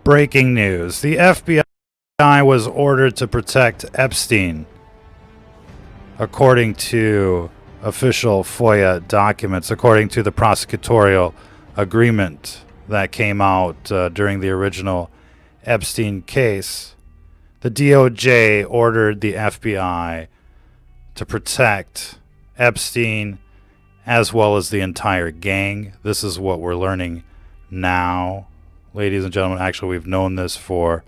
Breaking news. The FBI was ordered to protect Epstein, according to official FOIA documents, according to the prosecutorial agreement that came out during the original Epstein case. The DOJ ordered the FBI to protect Epstein as well as the entire gang. This is what we're learning now. Ladies and gentlemen, actually, we've known this for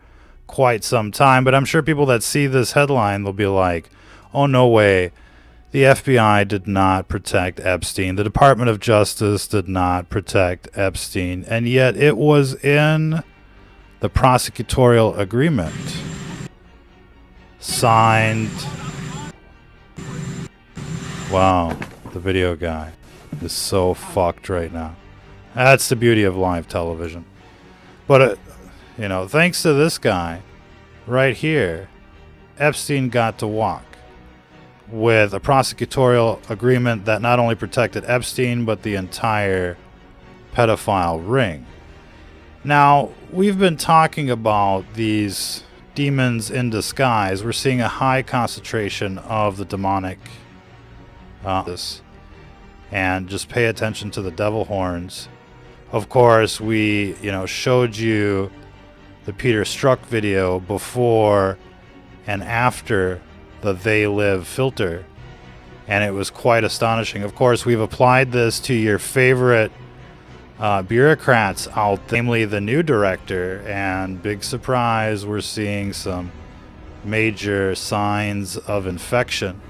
quite some time, but I'm sure people that see this headline, they'll be like, oh, no way. The FBI did not protect Epstein. The Department of Justice did not protect Epstein. And yet it was in the prosecutorial agreement signed. Wow, the video guy is so fucked right now. That's the beauty of live television. But, thanks to this guy right here, Epstein got to walk with a prosecutorial agreement that not only protected Epstein, but the entire pedophile ring. Now, we've been talking about these demons in disguise. We're seeing a high concentration of the demonic. And just pay attention to the devil horns. Of course, we, showed you the Peter Strzok video before and after the They Live filter, and it was quite astonishing. Of course, we've applied this to your favorite bureaucrats out there, namely the new director, and big surprise, we're seeing some major signs of infection.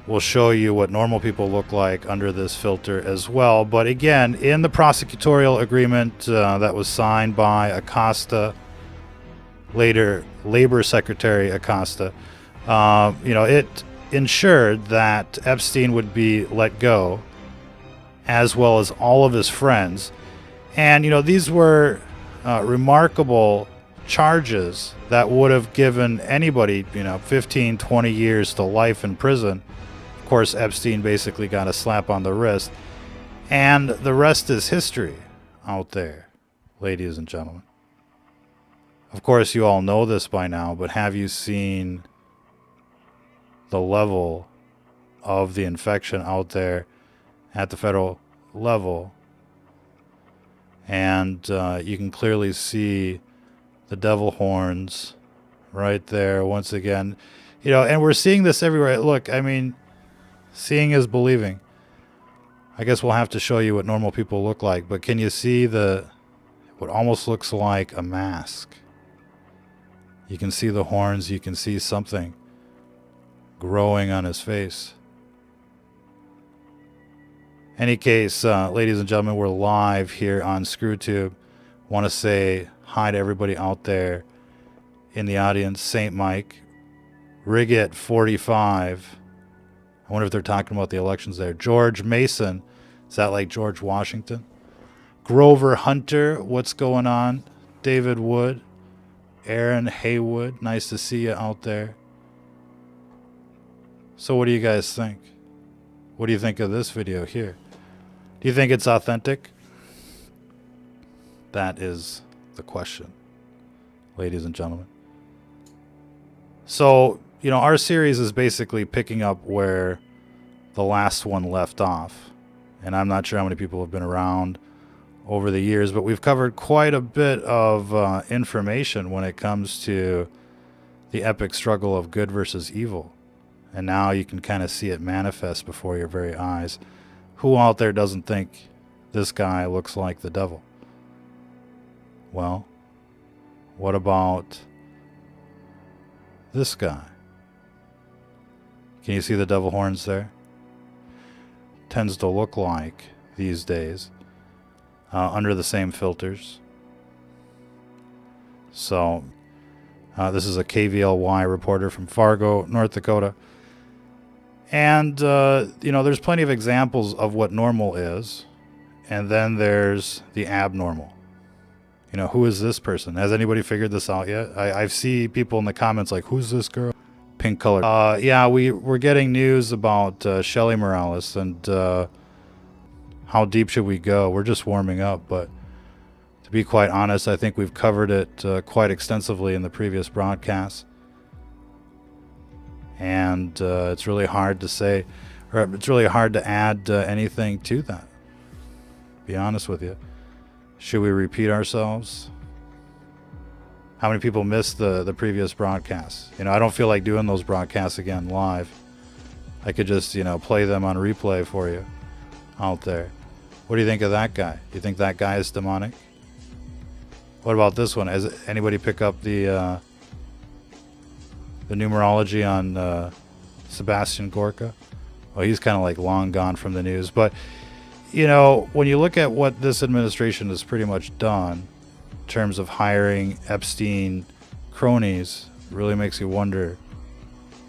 We'll show you what normal people look like under this filter as well. But again, in the prosecutorial agreement that was signed by Acosta, later Labor Secretary Acosta, it ensured that Epstein would be let go, as well as all of his friends. And, these were remarkable charges that would have given anybody, 15, 20 years to life in prison. Of course, Epstein basically got a slap on the wrist. And the rest is history out there, ladies and gentlemen. Of course, you all know this by now, but have you seen the level of the infection out there at the federal level? And you can clearly see the devil horns right there once again. And we're seeing this everywhere. Look, seeing is believing. I guess we'll have to show you what normal people look like, but can you see what almost looks like a mask? You can see the horns, you can see something growing on his face. Any case, ladies and gentlemen, we're live here on ScrewTube. Want to say hi to everybody out there in the audience. St. Mike, Riggett 45. I wonder if they're talking about the elections there. George Mason. Is that like George Washington? Grover Hunter. What's going on? David Wood. Aaron Haywood. Nice to see you out there. So what do you guys think? What do you think of this video here? Do you think it's authentic? That is the question, ladies and gentlemen. So, our series is basically picking up where the last one left off. And I'm not sure how many people have been around over the years, but we've covered quite a bit of information when it comes to the epic struggle of good versus evil. And now you can kind of see it manifest before your very eyes. Who out there doesn't think this guy looks like the devil? Well, what about this guy? Can you see the devil horns there? Tends to look like these days under the same filters. So this is a KVLY reporter from Fargo, North Dakota. And, there's plenty of examples of what normal is. And then there's the abnormal. Who is this person? Has anybody figured this out yet? I see people in the comments like, who's this girl? Pink color. Yeah, we're getting news about Shelly Morales, and how deep should we go? We're just warming up, but To be quite honest, I think we've covered it quite extensively in the previous broadcasts. And it's really hard to say, or it's really hard to add anything to that. Be honest with you. Should we repeat ourselves? How many people missed the previous broadcasts? I don't feel like doing those broadcasts again live. I could just, play them on replay for you out there. What do you think of that guy? Do you think that guy is demonic? What about this one? Has anybody pick up the numerology on Sebastian Gorka? Well, he's kind of like long gone from the news. But, when you look at what this administration has pretty much done in terms of hiring Epstein cronies, it really makes you wonder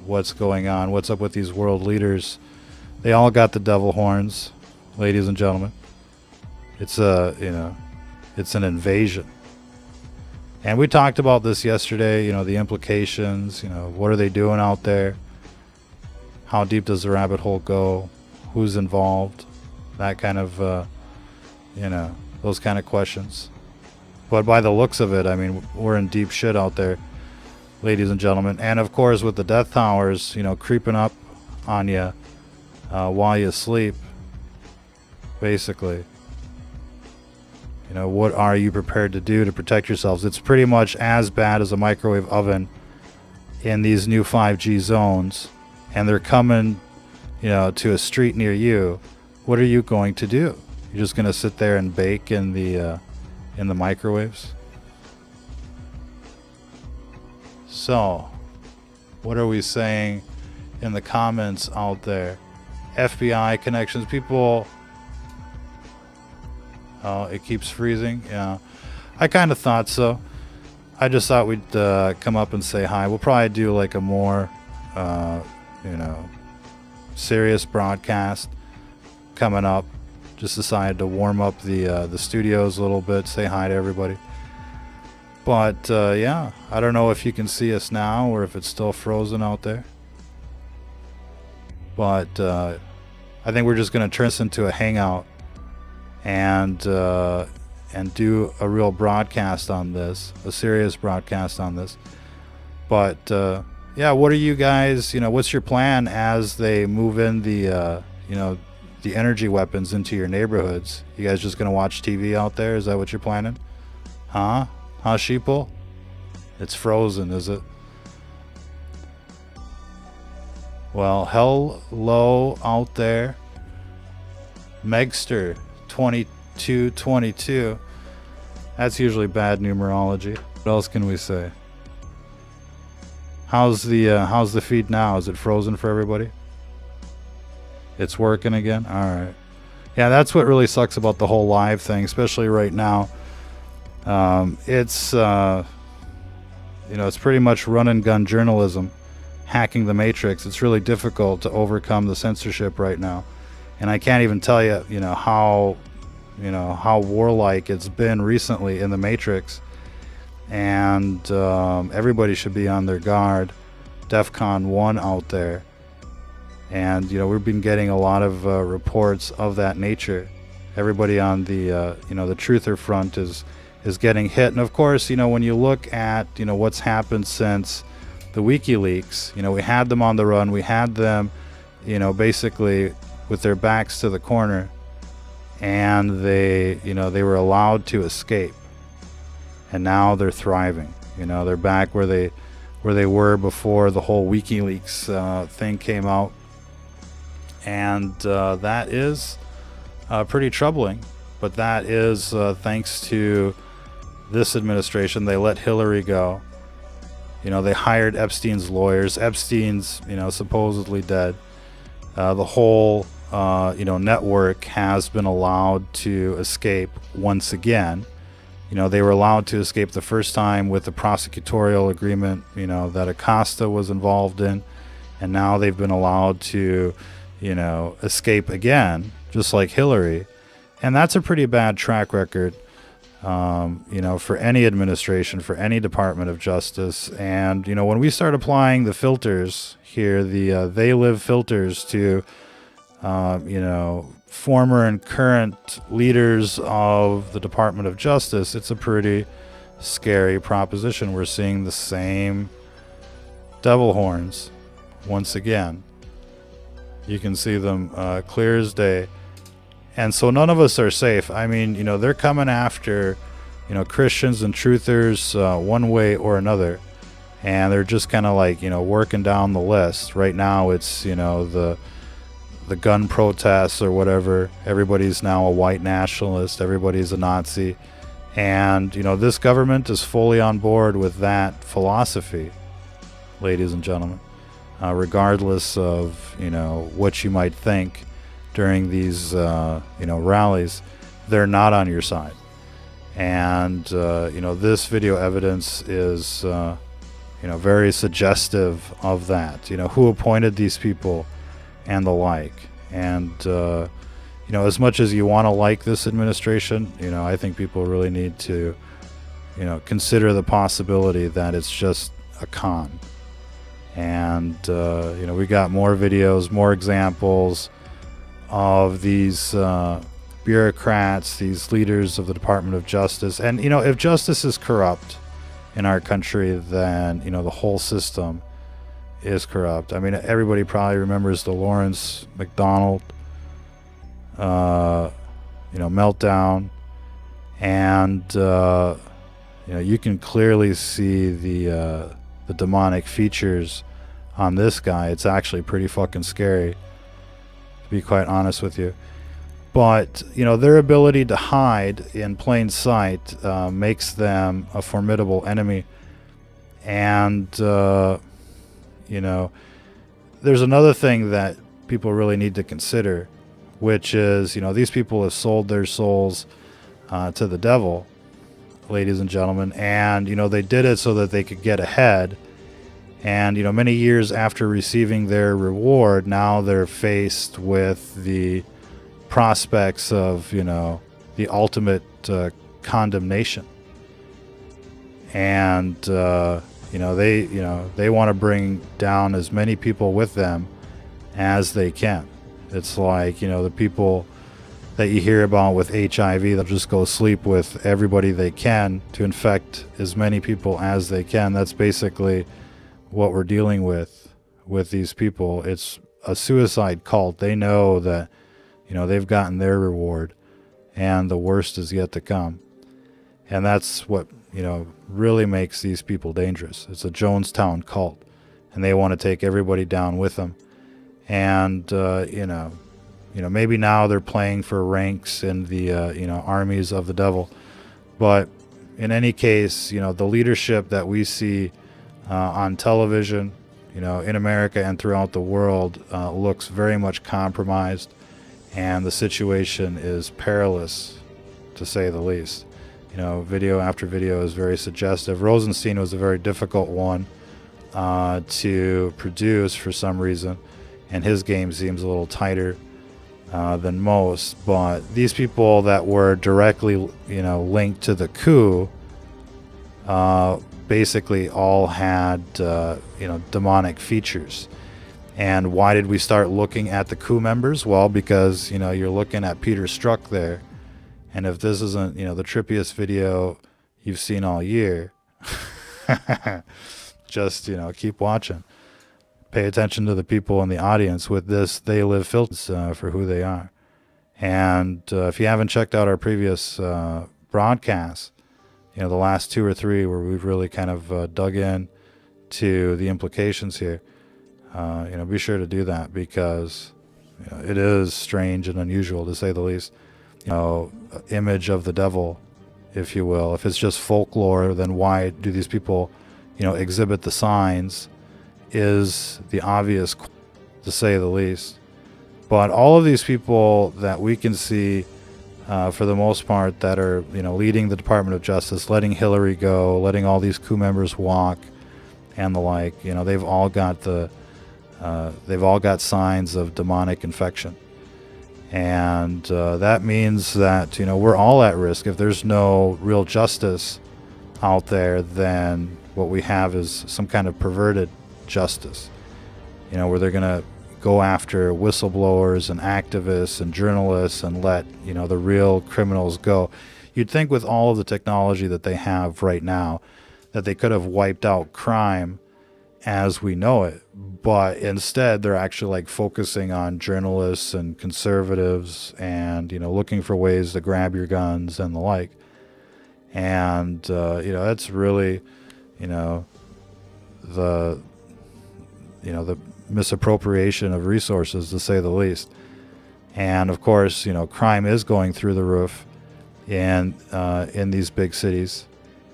what's going on. What's up with these world leaders? They all got the devil horns, ladies and gentlemen. It's it's an invasion. And we talked about this yesterday, the implications, what are they doing out there? How deep does the rabbit hole go? Who's involved? That kind of, those kind of questions. But by the looks of it, we're in deep shit out there, ladies and gentlemen. And of course, with the death towers, creeping up on you while you sleep, basically. What are you prepared to do to protect yourselves? It's pretty much as bad as a microwave oven in these new 5G zones. And they're coming, to a street near you. What are you going to do? You're just going to sit there and bake in the microwaves? So, what are we saying in the comments out there? FBI connections. People... it keeps freezing. Yeah, I kind of thought so. I just thought we'd come up and say hi. We'll probably do like a more, serious broadcast coming up. Just decided to warm up the studios a little bit, say hi to everybody. But yeah, I don't know if you can see us now or if it's still frozen out there. But I think we're just going to turn this into a hangout and do a real broadcast on this, a serious broadcast on this. But yeah, what are you guys? What's your plan as they move in the energy weapons into your neighborhoods? You guys just gonna watch TV out there? Is that what you're planning? Huh, sheeple? It's frozen, is it? Well, hello out there, Megster 2222. That's usually bad numerology. What else can we say? How's the feed now? Is it frozen for everybody? It's working again? All right. Yeah, that's what really sucks about the whole live thing, especially right now. It's pretty much run and gun journalism, hacking the matrix. It's really difficult to overcome the censorship right now. And I can't even tell you, how warlike it's been recently in the Matrix. And everybody should be on their guard. DEFCON 1 out there. And, we've been getting a lot of reports of that nature. Everybody on the truther front is getting hit. And of course, when you look at, what's happened since the WikiLeaks, we had them on the run. We had them, basically with their backs to the corner. And they were allowed to escape, and now they're thriving. They're back where they were before the whole WikiLeaks thing came out, and that is pretty troubling. But that is thanks to this administration. They let Hillary go. They hired Epstein's lawyers. Epstein's supposedly dead. The whole network has been allowed to escape once again. They were allowed to escape the first time with the prosecutorial agreement, that Acosta was involved in. And now they've been allowed to, escape again, just like Hillary. And that's a pretty bad track record, for any administration, for any Department of Justice. And, when we start applying the filters here, the they live filters to former and current leaders of the Department of Justice, it's a pretty scary proposition. We're seeing the same devil horns once again. You can see them clear as day. And so none of us are safe. I mean, you know, they're coming after, you know, Christians and truthers one way or another. And they're just kind of like, you know, working down the list. Right now it's, you know, the gun protests or whatever. Everybody's now a white nationalist. Everybody's a Nazi. And, you know, this government is fully on board with that philosophy, ladies and gentlemen. Regardless of, you know, what you might think during these, you know, rallies, they're not on your side. And, you know, this video evidence is, you know, very suggestive of that. You know, who appointed these people and the like. And, you know, as much as you want to like this administration, you know, I think people really need to, you know, consider the possibility that it's just a con. And, you know, we got more videos, more examples of these bureaucrats, these leaders of the Department of Justice. And, you know, if justice is corrupt in our country, then, you know, the whole system is corrupt. I mean, everybody probably remembers the Lawrence McDonald, you know, meltdown. And, you know, you can clearly see the demonic features on this guy. It's actually pretty fucking scary, to be quite honest with you. But, you know, their ability to hide in plain sight makes them a formidable enemy. And, you know, there's another thing that people really need to consider, which is, you know, these people have sold their souls to the devil, ladies and gentlemen. And, you know, they did it so that they could get ahead. And, you know, many years after receiving their reward, now they're faced with the prospects of, you know, the ultimate condemnation. And, you know, they want to bring down as many people with them as they can. It's like, you know, the people that you hear about with HIV, they'll just go sleep with everybody they can to infect as many people as they can. That's basically what we're dealing with these people. It's a suicide cult. They know that, you know, they've gotten their reward and the worst is yet to come. And that's what, you know, really makes these people dangerous. It's a Jonestown cult, and they want to take everybody down with them. And, you know, maybe now they're playing for ranks in the, you know, armies of the devil. But in any case, you know, the leadership that we see on television, you know, in America and throughout the world looks very much compromised. And the situation is perilous, to say the least. You know, video after video is very suggestive. Rosenstein was a very difficult one to produce for some reason, and his game seems a little tighter than most. But these people that were directly, you know, linked to the coup basically all had, you know, demonic features. And why did we start looking at the coup members? Well, because, you know, you're looking at Peter Strzok there. And if this isn't, you know, the trippiest video you've seen all year, just, you know, keep watching. Pay attention to the people in the audience. With this, they live filter for who they are. And if you haven't checked out our previous broadcasts, you know, the last 2 or 3 where we've really kind of dug in to the implications here, you know, be sure to do that, because, you know, it is strange and unusual, to say the least. You know, image of the devil, if you will. If it's just folklore, then why do these people, you know, exhibit the signs, is the obvious, to say the least. But all of these people that we can see, for the most part, that are, you know, leading the Department of Justice, letting Hillary go, letting all these coup members walk, and the like, you know, they've all got signs of demonic infection. And that means that, you know, we're all at risk. If there's no real justice out there, then what we have is some kind of perverted justice, you know, where they're going to go after whistleblowers and activists and journalists and let, the real criminals go. You'd think with all of the technology that they have right now that they could have wiped out crime as we know it, but instead they're actually like focusing on journalists and conservatives and, looking for ways to grab your guns and the like. And, that's really, the misappropriation of resources, to say the least. And of course, crime is going through the roof in these big cities.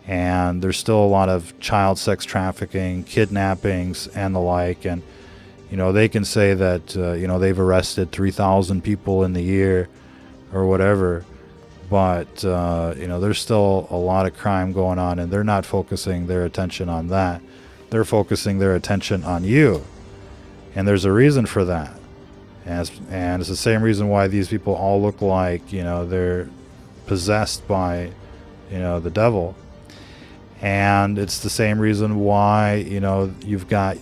And there's still a lot of child sex trafficking, kidnappings, and the like. And, they can say that, they've arrested 3,000 people in the year or whatever. But, there's still a lot of crime going on, and they're not focusing their attention on that. They're focusing their attention on you. And there's a reason for that. And it's the same reason why these people all look like, they're possessed by, the devil. And it's the same reason why, you've got,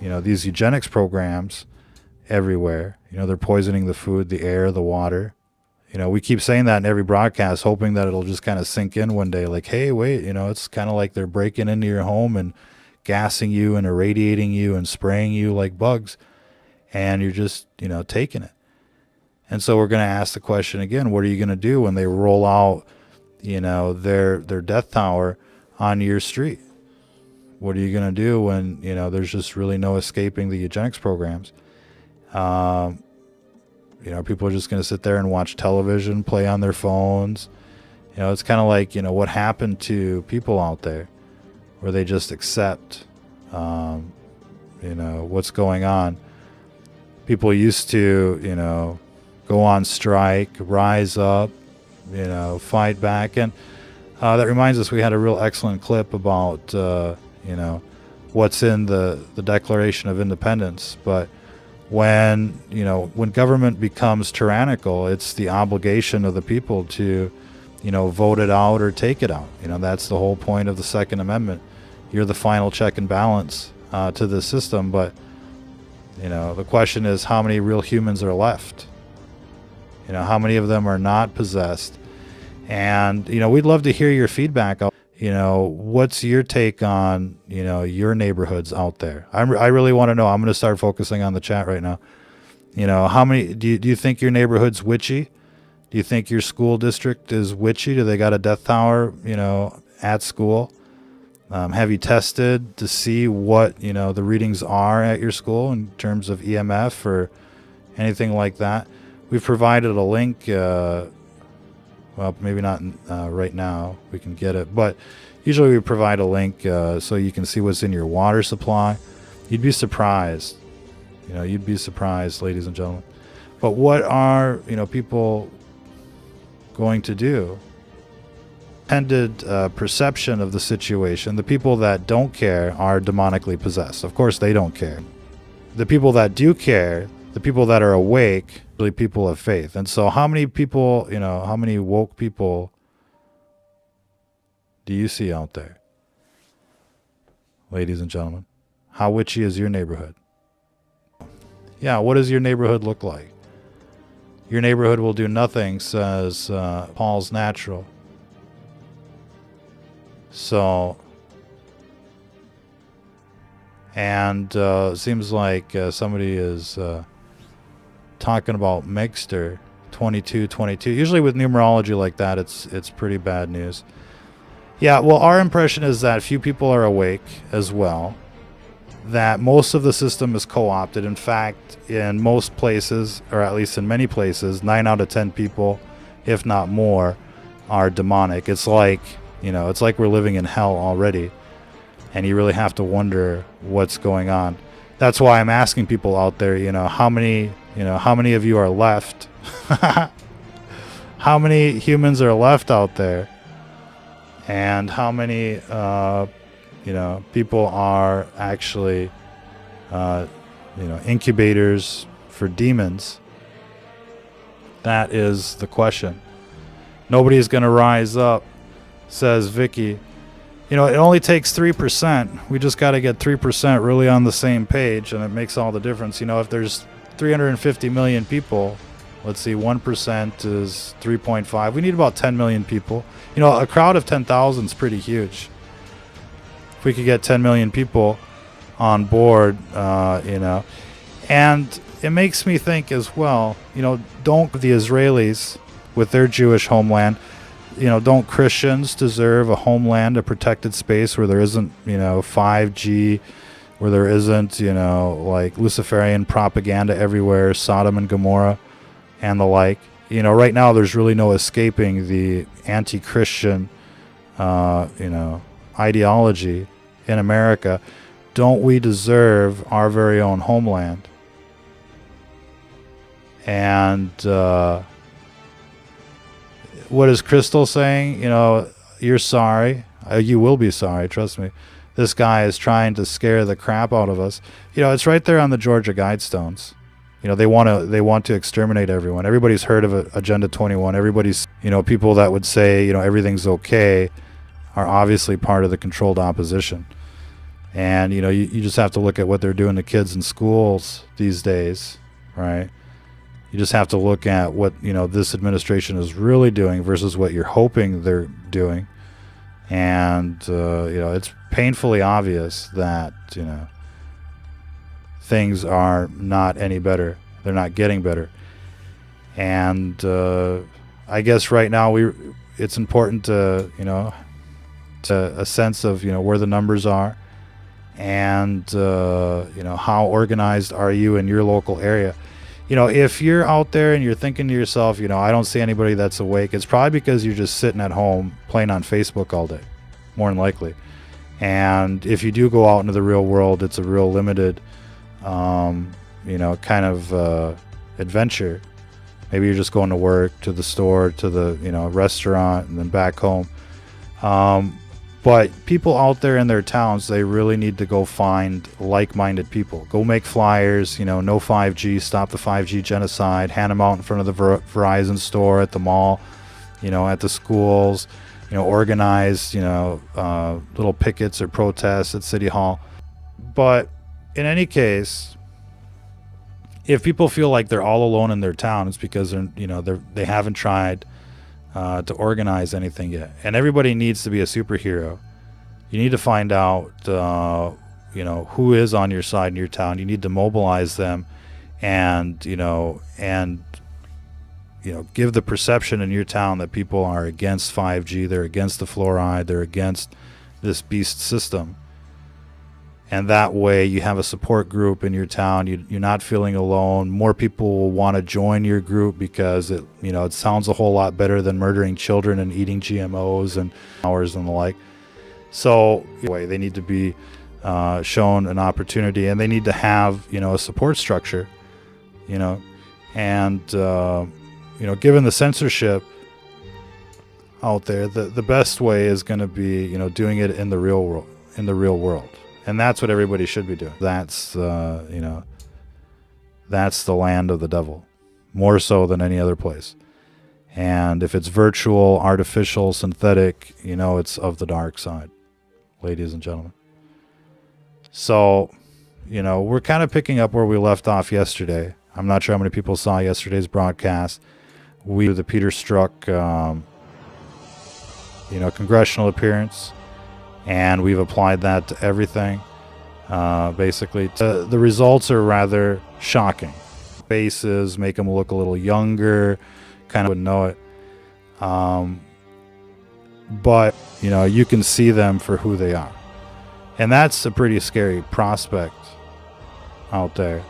these eugenics programs everywhere. They're poisoning the food, the air, the water. We keep saying that in every broadcast, hoping that it'll just kind of sink in one day. Like, hey, wait, it's kind of like they're breaking into your home and gassing you and irradiating you and spraying you like bugs. And you're just, taking it. And so we're going to ask the question again, what are you going to do when they roll out, their death tower on your street? What are you going to do when, there's just really no escaping the eugenics programs? People are just going to sit there and watch television, play on their phones. It's kind of like, what happened to people out there where they just accept, what's going on. People used to, go on strike, rise up, fight back. And that reminds us, we had a real excellent clip about, what's in the Declaration of Independence. But when government becomes tyrannical, it's the obligation of the people to, vote it out or take it out. That's the whole point of the Second Amendment. You're the final check and balance to the system. But, the question is, how many real humans are left? How many of them are not possessed? And, we'd love to hear your feedback. What's your take on, your neighborhoods out there? I really want to know. I'm going to start focusing on the chat right now. How many, do you think your neighborhood's witchy? Do you think your school district is witchy? Do they got a death tower, at school? Have you tested to see what, the readings are at your school in terms of EMF or anything like that? We've provided a link, well, maybe not right now. We can get it. But usually we provide a link so you can see what's in your water supply. You'd be surprised. You'd be surprised, ladies and gentlemen. But what are, people going to do? Intended perception of the situation. The people that don't care are demonically possessed. Of course, they don't care. The people that do care, the people that are awake, really people of faith. And so how many people, how many woke people do you see out there? Ladies and gentlemen, how witchy is your neighborhood? Yeah, what does your neighborhood look like? Your neighborhood will do nothing, says Paul's Natural. So, and it seems like somebody is talking about Megster 2222. Usually with numerology like that, it's pretty bad news. Yeah, well, our impression is that few people are awake as well, that most of the system is co-opted. In fact, in most places, or at least in many places, 9 out of 10 people, if not more, are demonic. It's like, it's like we're living in hell already, and you really have to wonder what's going on. That's why I'm asking people out there, how many of you are left? How many humans are left out there? And how many, people are actually, incubators for demons? That is the question. Nobody's going to rise up, says Vicky, You know, it only takes 3%. We just got to get 3% really on the same page, and it makes all the difference. You know, if there's 350 million people, let's see, 1% is 3.5. We need about 10 million people. You know, a crowd of 10,000 is pretty huge. If we could get 10 million people on board, you know. And it makes me think as well, you know, don't the Israelis with their Jewish homeland, you know, don't Christians deserve a homeland, a protected space where there isn't, you know, 5G, where there isn't, you know, like Luciferian propaganda everywhere, Sodom and Gomorrah and the like. You know, right now there's really no escaping the anti-Christian, you know, ideology in America. Don't we deserve our very own homeland? And what is Crystal saying? You know, you're sorry. You will be sorry, trust me. This guy is trying to scare the crap out of us. You know, it's right there on the Georgia Guidestones. You know, they want to exterminate everyone. Everybody's heard of Agenda 21. Everybody's, you know, people that would say, you know, everything's okay are obviously part of the controlled opposition. And, you know, you just have to look at what they're doing to kids in schools these days, right? You just have to look at what, you know, this administration is really doing versus what you're hoping they're doing. And, you know, it's painfully obvious that, you know, things are not any better. They're not getting better. And I guess right now it's important to, you know, to a sense of, you know, where the numbers are and, you know, how organized are you in your local area. You know, if you're out there and you're thinking to yourself, you know, I don't see anybody that's awake, it's probably because you're just sitting at home playing on Facebook all day, more than likely. And if you do go out into the real world, it's a real limited, you know, kind of adventure. Maybe you're just going to work, to the store, to the, you know, restaurant, and then back home. But people out there in their towns, they really need to go find like-minded people. Go make flyers, you know, no 5G, stop the 5G genocide, hand them out in front of the Verizon store, at the mall, you know, at the schools, you know, organize, you know, little pickets or protests at City Hall. But in any case, if people feel like they're all alone in their town, it's because they're, you know, they haven't tried to organize anything yet. And everybody needs to be a superhero. You need to find out, you know, who is on your side in your town. You need to mobilize them, and you know, give the perception in your town that people are against 5G. They're against the fluoride. They're against this beast system. And that way you have a support group in your town. You're not feeling alone. More people will want to join your group because it, you know, it sounds a whole lot better than murdering children and eating GMOs and hours and the like. So anyway, they need to be shown an opportunity, and they need to have, you know, a support structure, you know, and you know, given the censorship out there, the best way is going to be, you know, doing it in the real world. And that's what everybody should be doing. That's, you know, that's the land of the devil, more so than any other place. And if it's virtual, artificial, synthetic, you know, it's of the dark side, ladies and gentlemen. So, you know, we're kind of picking up where we left off yesterday. I'm not sure how many people saw yesterday's broadcast. We did the Peter Strzok, you know, congressional appearance. And we've applied that to everything. Basically, the results are rather shocking. Faces make them look a little younger, kind of wouldn't know it. But, you know, you can see them for who they are. And that's a pretty scary prospect out there,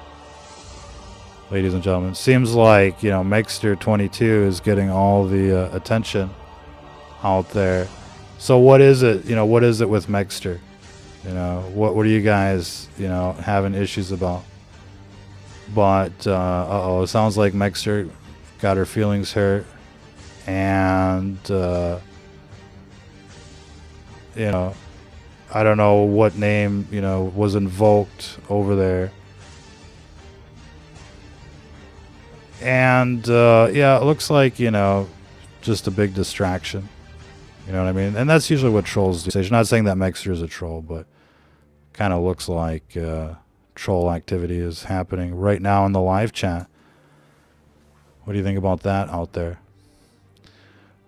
ladies and gentlemen. Seems like, you know, Megster 22 is getting all the attention out there. So what is it, you know, what is it with Megster? You know, what are you guys, you know, having issues about? But, it sounds like Megster got her feelings hurt. And, you know, I don't know what name, you know, was invoked over there. And, yeah, it looks like, you know, just a big distraction. You know what I mean? And that's usually what trolls do. I'm not saying that Mexer is a troll, but kind of looks like troll activity is happening right now in the live chat. What do you think about that out there?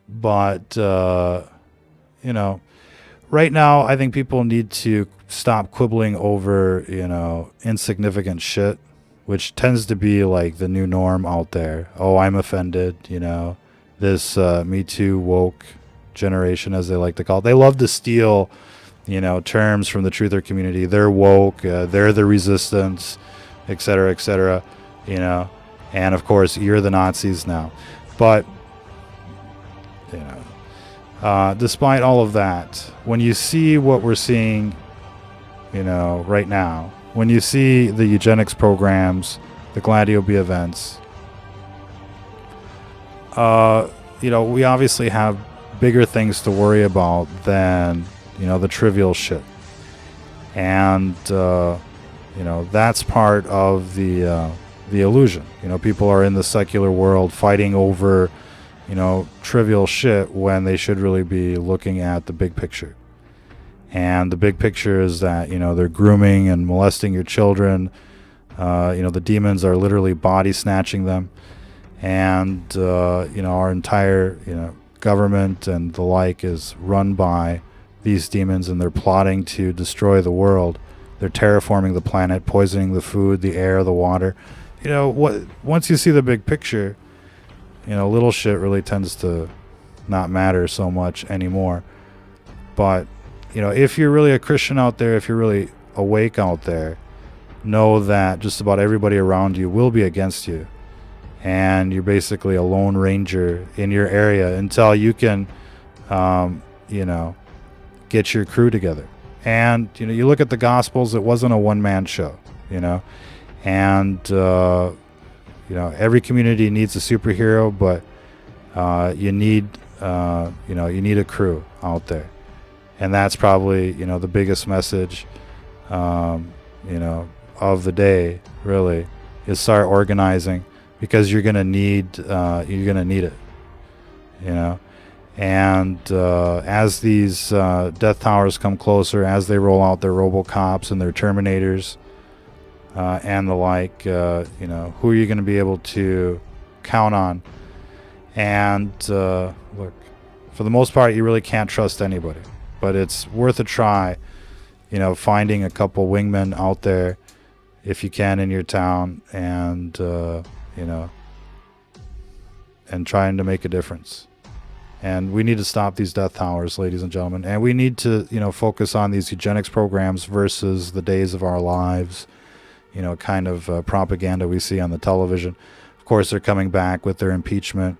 But, you know, right now I think people need to stop quibbling over, you know, insignificant shit, which tends to be like the new norm out there. Oh, I'm offended, you know, this Me Too woke generation, as they like to call it. They love to steal, you know, terms from the truther community. They're woke, they're the resistance, etc., you know. And of course, you're the Nazis now. But, you know, despite all of that, when you see what we're seeing, you know, right now, when you see the eugenics programs, the Gladio B events, you know, we obviously have bigger things to worry about than, you know, the trivial shit. And, you know, that's part of the illusion. You know, people are in the secular world fighting over, you know, trivial shit when they should really be looking at the big picture. And the big picture is that, you know, they're grooming and molesting your children. You know, the demons are literally body snatching them. And, you know, our entire, you know, government and the like is run by these demons, and they're plotting to destroy the world. They're terraforming the planet, poisoning the food, the air, the water. You know, once you see the big picture, you know, little shit really tends to not matter so much anymore. But, you know, if you're really a Christian out there, if you're really awake out there, know that just about everybody around you will be against you. And you're basically a lone ranger in your area until you can, you know, get your crew together. And, you know, you look at the Gospels, it wasn't a one-man show, you know. And, you know, every community needs a superhero, but you need, you know, you need a crew out there. And that's probably, you know, the biggest message, you know, of the day, really, is start organizing, because you're gonna need it, you know. And as these death towers come closer, as they roll out their RoboCops and their Terminators and the like, you know, who are you going to be able to count on? And look, for the most part, you really can't trust anybody, but it's worth a try, you know, finding a couple wingmen out there if you can in your town, and you know, and trying to make a difference. And we need to stop these death towers, ladies and gentlemen. And we need to, you know, focus on these eugenics programs versus the days of our lives, you know, kind of propaganda we see on the television. Of course, they're coming back with their impeachment,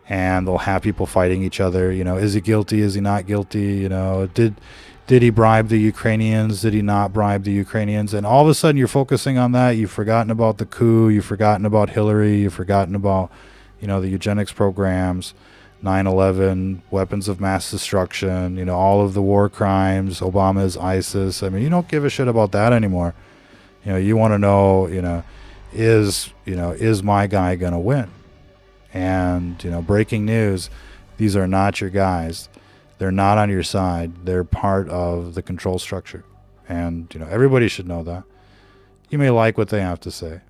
and they'll have people fighting each other. You know, is he guilty? Is he not guilty? You know, did he bribe the Ukrainians? Did he not bribe the Ukrainians? And all of a sudden you're focusing on that. You've forgotten about the coup. You've forgotten about Hillary. You've forgotten about, you know, the eugenics programs, 9/11, weapons of mass destruction, you know, all of the war crimes, Obama's ISIS. I mean, you don't give a shit about that anymore. You know, you want to know, you know, is my guy going to win? And, you know, breaking news, these are not your guys. They're not on your side. They're part of the control structure. And, you know, everybody should know that. You may like what they have to say,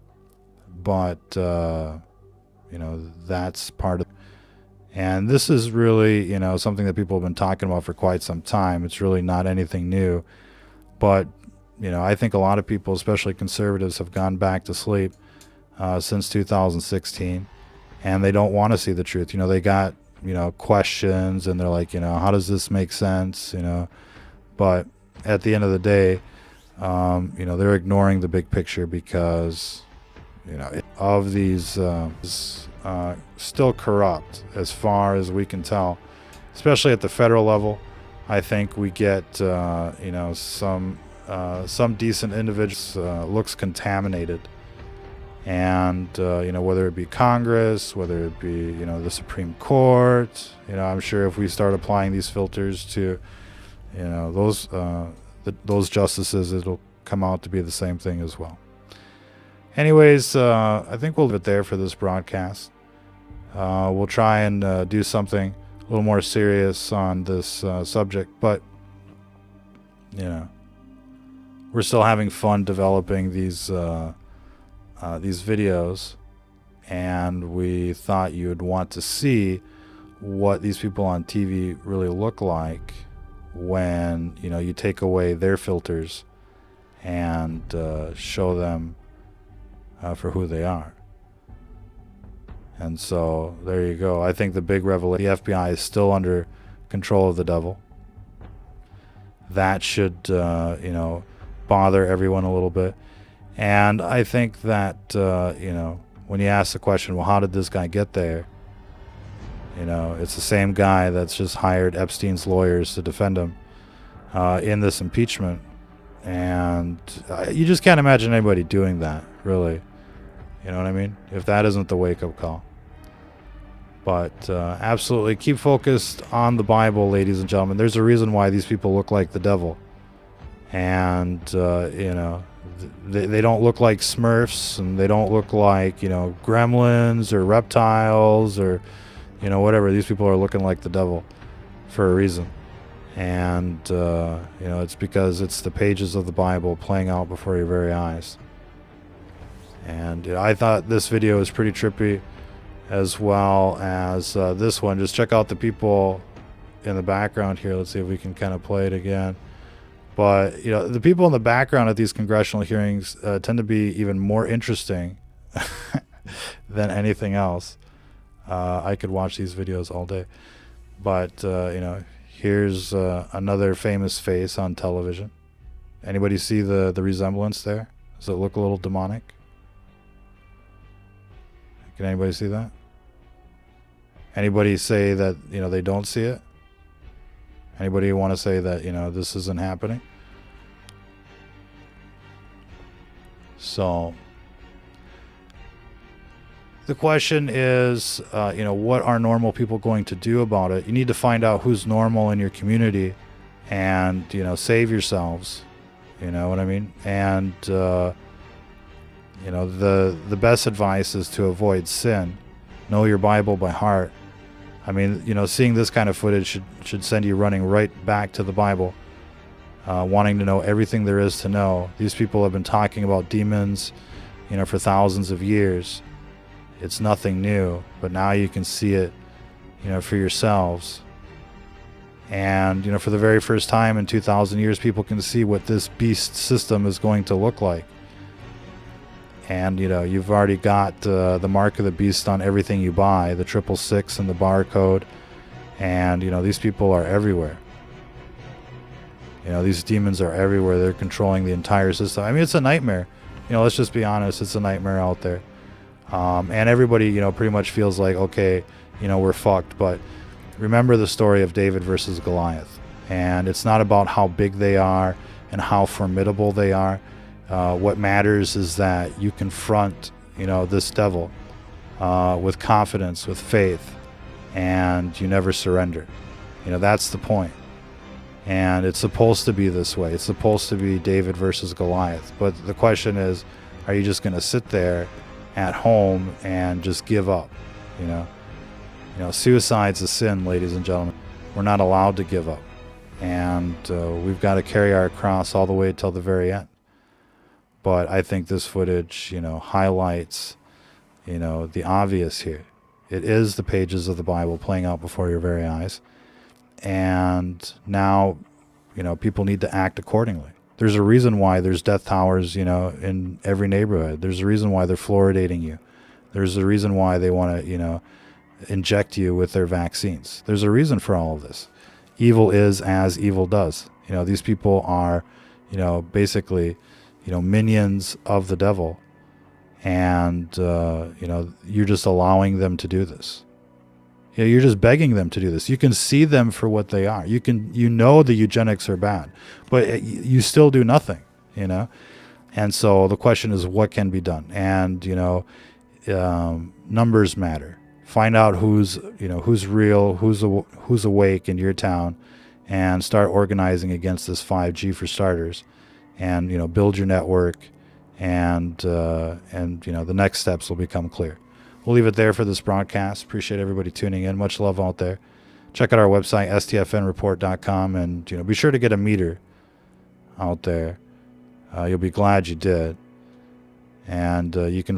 but, you know, that's part of. And this is really, you know, something that people have been talking about for quite some time. It's really not anything new. But, you know, I think a lot of people, especially conservatives, have gone back to sleep since 2016. And they don't want to see the truth. You know, they got, you know, questions, and they're like, you know, how does this make sense? You know, but at the end of the day, you know, they're ignoring the big picture because, you know, of these still corrupt as far as we can tell, especially at the federal level. I think we get, you know, some decent individuals looks contaminated. And, you know, whether it be Congress, whether it be, you know, the Supreme Court, you know, I'm sure if we start applying these filters to, you know, those justices, it'll come out to be the same thing as well. Anyways, I think we'll leave it there for this broadcast. We'll try and do something a little more serious on this subject, but we're still having fun developing these videos, and we thought you'd want to see what these people on TV really look like when you take away their filters and show them for who they are. And so there you go. I think the big revelation, the FBI is still under control of the devil. That should bother everyone a little bit. And I think that when you ask the question, well, how did this guy get there? It's the same guy that's just hired Epstein's lawyers to defend him in this impeachment. And you just can't imagine anybody doing that, really. You know what I mean? If that isn't the wake-up call. But absolutely, keep focused on the Bible, ladies and gentlemen. There's a reason why these people look like the devil. And, they don't look like Smurfs, and they don't look like, gremlins or reptiles or, whatever. These people are looking like the devil for a reason. And, it's because it's the pages of the Bible playing out before your very eyes. And I thought this video was pretty trippy, as well as this one. Just check out the people in the background here. Let's see if we can kind of play it again. But, the people in the background at these congressional hearings tend to be even more interesting than anything else. I could watch these videos all day. But, here's another famous face on television. Anybody see the resemblance there? Does it look a little demonic? Can anybody see that? Anybody say that, they don't see it? Anybody want to say that, this isn't happening? So, the question is, what are normal people going to do about it? You need to find out who's normal in your community and, save yourselves. You know what I mean? And, the best advice is to avoid sin. Know your Bible by heart. I mean, seeing this kind of footage should send you running right back to the Bible, wanting to know everything there is to know. These people have been talking about demons, for thousands of years. It's nothing new, but now you can see it, for yourselves. And, for the very first time in 2,000 years, people can see what this beast system is going to look like. And, you've already got the mark of the beast on everything you buy, the 666 and the barcode. And, these people are everywhere. These demons are everywhere. They're controlling the entire system. I mean, it's a nightmare. Let's just be honest. It's a nightmare out there. And everybody, pretty much feels like, okay, we're fucked. But remember the story of David versus Goliath. And it's not about how big they are and how formidable they are. What matters is that you confront, this devil with confidence, with faith, and you never surrender. That's the point. And it's supposed to be this way. It's supposed to be David versus Goliath. But the question is, are you just going to sit there at home and just give up? Suicide's a sin, ladies and gentlemen. We're not allowed to give up. And we've got to carry our cross all the way till the very end. But I think this footage, highlights, the obvious here. It is the pages of the Bible playing out before your very eyes. And now, people need to act accordingly. There's a reason why there's death towers, in every neighborhood. There's a reason why they're fluoridating you. There's a reason why they want to, inject you with their vaccines. There's a reason for all of this. Evil is as evil does. These people are, basically, minions of the devil. And, you're just allowing them to do this. You're just begging them to do this. You can see them for what they are. The eugenics are bad, but you still do nothing, And so the question is, what can be done? And, numbers matter. Find out who's real, who's awake in your town, and start organizing against this 5G for starters. And, build your network, and the next steps will become clear. We'll leave it there for this broadcast. Appreciate everybody tuning in. Much love out there. check out our website, stfnreport.com, and be sure to get a meter out there. You'll be glad you did. And you can